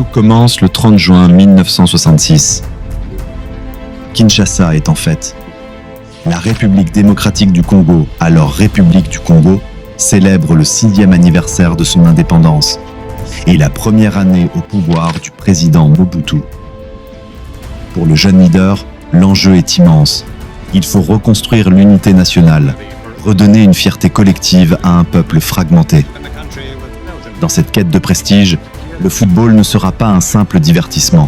Tout commence le 30 juin 1966. Kinshasa est en fête. La République démocratique du Congo, alors République du Congo, célèbre le 6e anniversaire de son indépendance et la première année au pouvoir du président Mobutu. Pour le jeune leader, l'enjeu est immense. Il faut reconstruire l'unité nationale, redonner une fierté collective à un peuple fragmenté. Dans cette quête de prestige, le football ne sera pas un simple divertissement.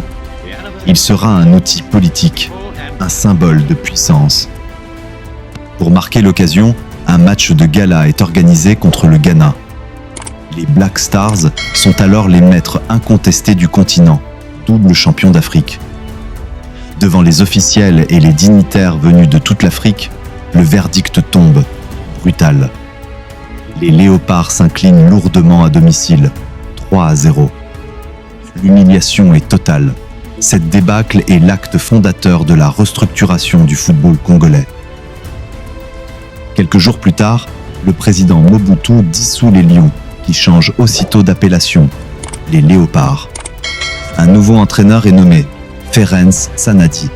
Il sera un outil politique, un symbole de puissance. Pour marquer l'occasion, un match de gala est organisé contre le Ghana. Les Black Stars sont alors les maîtres incontestés du continent, double champion d'Afrique. Devant les officiels et les dignitaires venus de toute l'Afrique, le verdict tombe, brutal. Les Léopards s'inclinent lourdement à domicile, 3-0. L'humiliation est totale. Cette débâcle est l'acte fondateur de la restructuration du football congolais. Quelques jours plus tard, le président Mobutu dissout les Lions, qui changent aussitôt d'appellation, les Léopards. Un nouveau entraîneur est nommé, Ferenc Sanadi.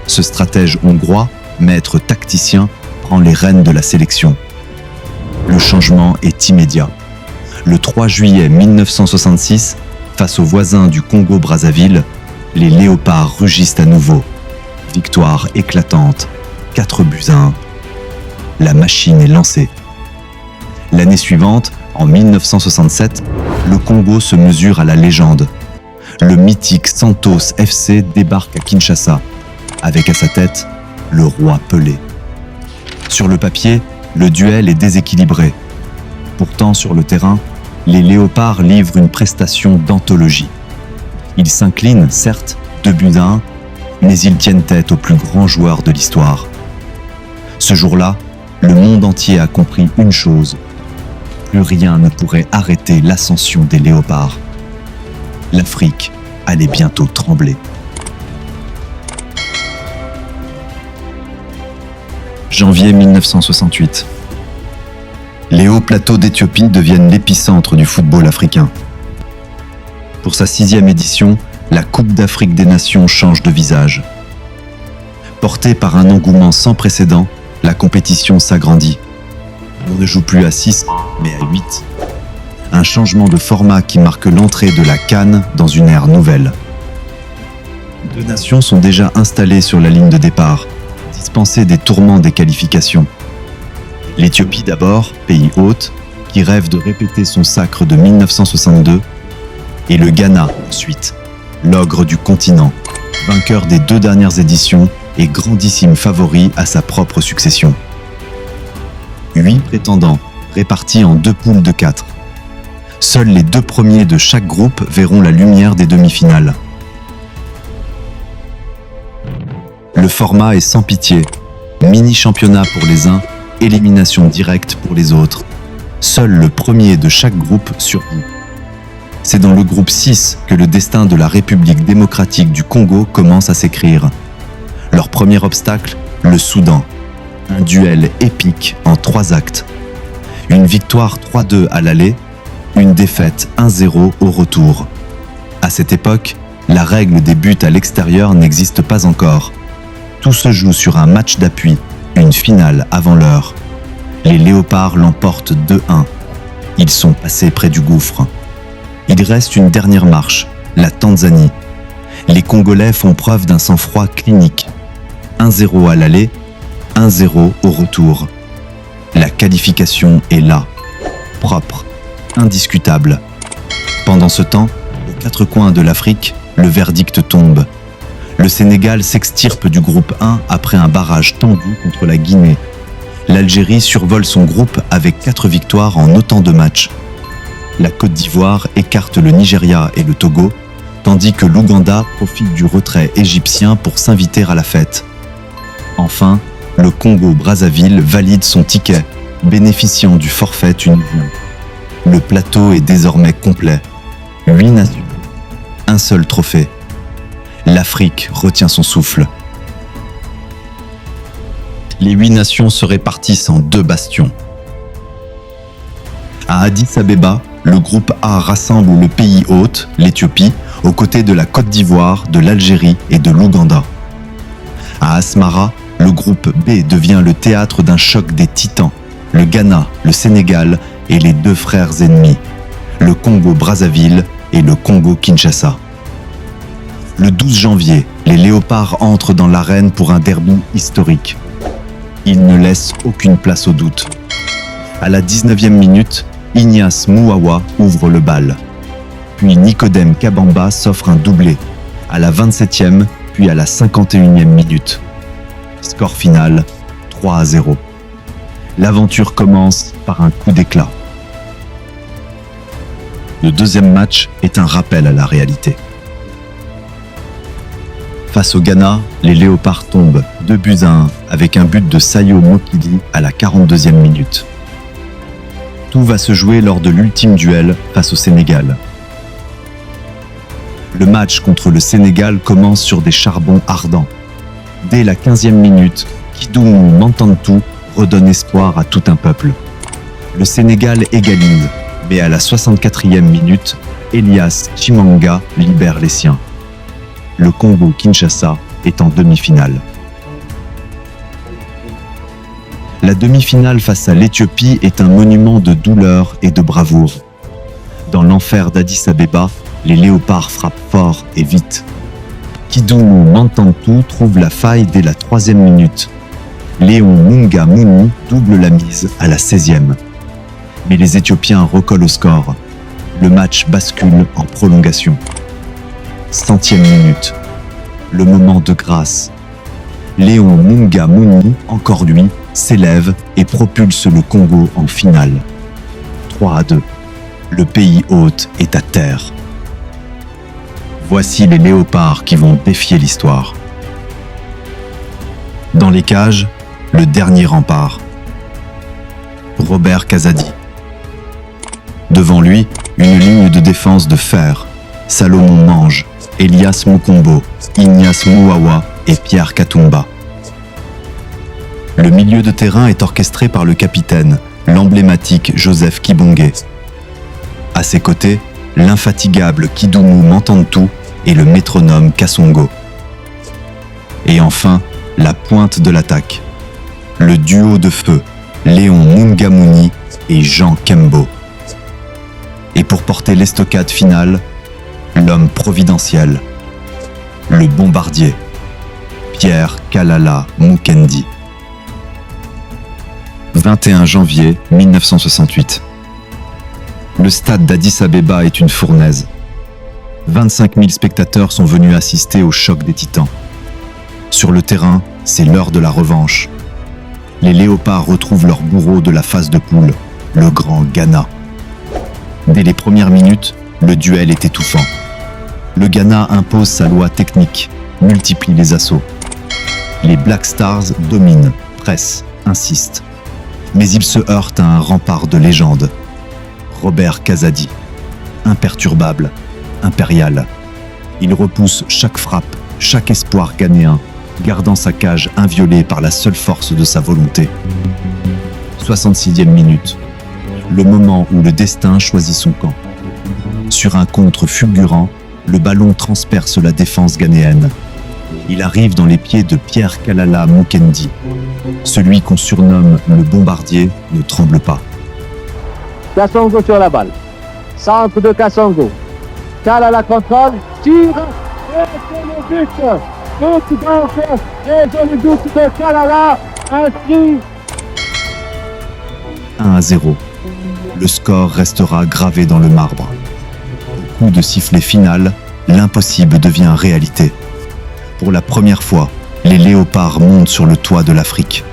Ce stratège hongrois, maître tacticien, prend les rênes de la sélection. Le changement est immédiat. Le 3 juillet 1966, face aux voisins du Congo-Brazzaville, les Léopards rugissent à nouveau. Victoire éclatante, 4-1. La machine est lancée. L'année suivante, en 1967, le Congo se mesure à la légende. Le mythique Santos FC débarque à Kinshasa, avec à sa tête le roi Pelé. Sur le papier, le duel est déséquilibré. Pourtant, sur le terrain, les Léopards livrent une prestation d'anthologie. Ils s'inclinent, certes, 2-1, mais ils tiennent tête au plus grand joueur de l'histoire. Ce jour-là, le monde entier a compris une chose. Plus rien ne pourrait arrêter l'ascension des Léopards. L'Afrique allait bientôt trembler. Janvier 1968. Les hauts plateaux d'Éthiopie deviennent l'épicentre du football africain. Pour sa 6e édition, la Coupe d'Afrique des Nations change de visage. Portée par un engouement sans précédent, la compétition s'agrandit. On ne joue plus à 6, mais à 8. Un changement de format qui marque l'entrée de la CAN dans une ère nouvelle. 2 nations sont déjà installées sur la ligne de départ, dispensées des tourments des qualifications. L'Éthiopie d'abord, pays hôte, qui rêve de répéter son sacre de 1962, et le Ghana ensuite, l'ogre du continent, vainqueur des 2 dernières éditions et grandissime favori à sa propre succession. 8 prétendants, répartis en 2 poules de 4. Seuls les 2 premiers de chaque groupe verront la lumière des demi-finales. Le format est sans pitié. Mini-championnat pour les uns, élimination directe pour les autres. Seul le premier de chaque groupe survit. C'est dans le groupe 6 que le destin de la République démocratique du Congo commence à s'écrire. Leur premier obstacle, le Soudan. Un duel épique en 3 actes. Une victoire 3-2 à l'aller, une défaite 1-0 au retour. À cette époque, la règle des buts à l'extérieur n'existe pas encore. Tout se joue sur un match d'appui, une finale avant l'heure. Les Léopards l'emportent 2-1. Ils sont passés près du gouffre. Il reste une dernière marche, la Tanzanie. Les Congolais font preuve d'un sang-froid clinique. 1-0 à l'aller, 1-0 au retour. La qualification est là, propre, indiscutable. Pendant ce temps, aux 4 coins de l'Afrique, le verdict tombe. Le Sénégal s'extirpe du groupe 1 après un barrage tendu contre la Guinée. L'Algérie survole son groupe avec 4 victoires en autant de matchs. La Côte d'Ivoire écarte le Nigeria et le Togo, tandis que l'Ouganda profite du retrait égyptien pour s'inviter à la fête. Enfin, le Congo-Brazzaville valide son ticket, bénéficiant du forfait tunisien. Le plateau est désormais complet. 8 nations, un seul trophée. L'Afrique retient son souffle. Les 8 nations se répartissent en 2 bastions. À Addis Abeba, le groupe A rassemble le pays hôte, l'Éthiopie, aux côtés de la Côte d'Ivoire, de l'Algérie et de l'Ouganda. À Asmara, le groupe B devient le théâtre d'un choc des titans, le Ghana, le Sénégal et les deux frères ennemis, le Congo-Brazzaville et le Congo-Kinshasa. Le 12 janvier, les Léopards entrent dans l'arène pour un derby historique. Ils ne laissent aucune place au doute. À la 19e minute, Ignace Mouawa ouvre le bal. Puis Nicodème Kabamba s'offre un doublé, à la 27e puis à la 51e minute. Score final 3-0. L'aventure commence par un coup d'éclat. Le deuxième match est un rappel à la réalité. Face au Ghana, les Léopards tombent 2-1 avec un but de Sayo Mokili à la 42e minute. Tout va se jouer lors de l'ultime duel face au Sénégal. Le match contre le Sénégal commence sur des charbons ardents. Dès la 15e minute, Kidounou Mantantou redonne espoir à tout un peuple. Le Sénégal égalise, mais à la 64e minute, Elias Chimanga libère les siens. Le Congo-Kinshasa est en demi-finale. La demi-finale face à l'Éthiopie est un monument de douleur et de bravoure. Dans l'enfer d'Addis Abeba, les Léopards frappent fort et vite. Kidounou Mantantou trouve la faille dès la 3e minute. Léon Munga Mouni double la mise à la 16e. Mais les Éthiopiens recollent au score. Le match bascule en prolongation. 100e minute. Le moment de grâce. Léon Munga Mouni, encore lui, s'élève et propulse le Congo en finale. 3-2. Le pays hôte est à terre. Voici les Léopards qui vont défier l'histoire. Dans les cages, le dernier rempart. Robert Kazadi. Devant lui, une ligne de défense de fer. Salomon Mange, Elias Mukombo, Ignace Mouawa et Pierre Katumba. Le milieu de terrain est orchestré par le capitaine, l'emblématique Joseph Kibonge. À ses côtés, l'infatigable Kidounou Mantantou et le métronome Kassongo. Et enfin, la pointe de l'attaque. Le duo de feu, Léon Mungamouni et Jean Kembo. Et pour porter l'estocade finale, l'homme providentiel, le bombardier, Pierre Kalala Mukendi. 21 janvier 1968. Le stade d'Addis Abeba est une fournaise. 25 000 spectateurs sont venus assister au choc des titans. Sur le terrain, c'est l'heure de la revanche. Les Léopards retrouvent leur bourreau de la phase de poule, le grand Ghana. Dès les premières minutes, le duel est étouffant. Le Ghana impose sa loi technique, multiplie les assauts. Les Black Stars dominent, pressent, insistent. Mais ils se heurtent à un rempart de légende. Robert Kazadi, imperturbable, impérial. Il repousse chaque frappe, chaque espoir ghanéen, gardant sa cage inviolée par la seule force de sa volonté. 66e minute. Le moment où le destin choisit son camp. Sur un contre fulgurant, le ballon transperce la défense ghanéenne. Il arrive dans les pieds de Pierre Kalala Mukendi. Celui qu'on surnomme le bombardier ne tremble pas. Kassongo sur la balle. Centre de Kassongo. Kalala contrôle, tire, et c'est le but. But donc, et le but de Kalala, inscrit. 1-0. Le score restera gravé dans le marbre. Au coup de sifflet final, l'impossible devient réalité. Pour la première fois, les Léopards montent sur le toit de l'Afrique.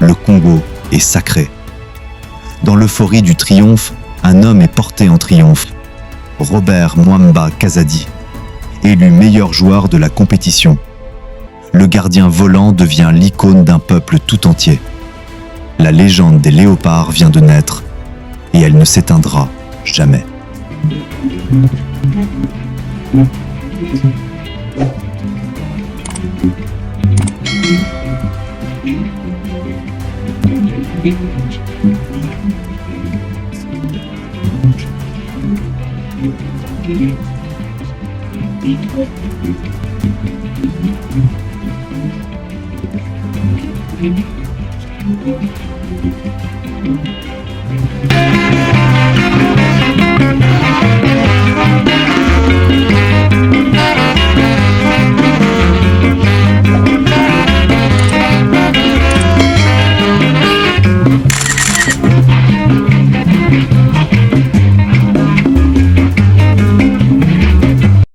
Le Congo est sacré. Dans l'euphorie du triomphe, un homme est porté en triomphe. Robert Mwamba Kazadi, élu meilleur joueur de la compétition. Le gardien volant devient l'icône d'un peuple tout entier. La légende des Léopards vient de naître et elle ne s'éteindra jamais.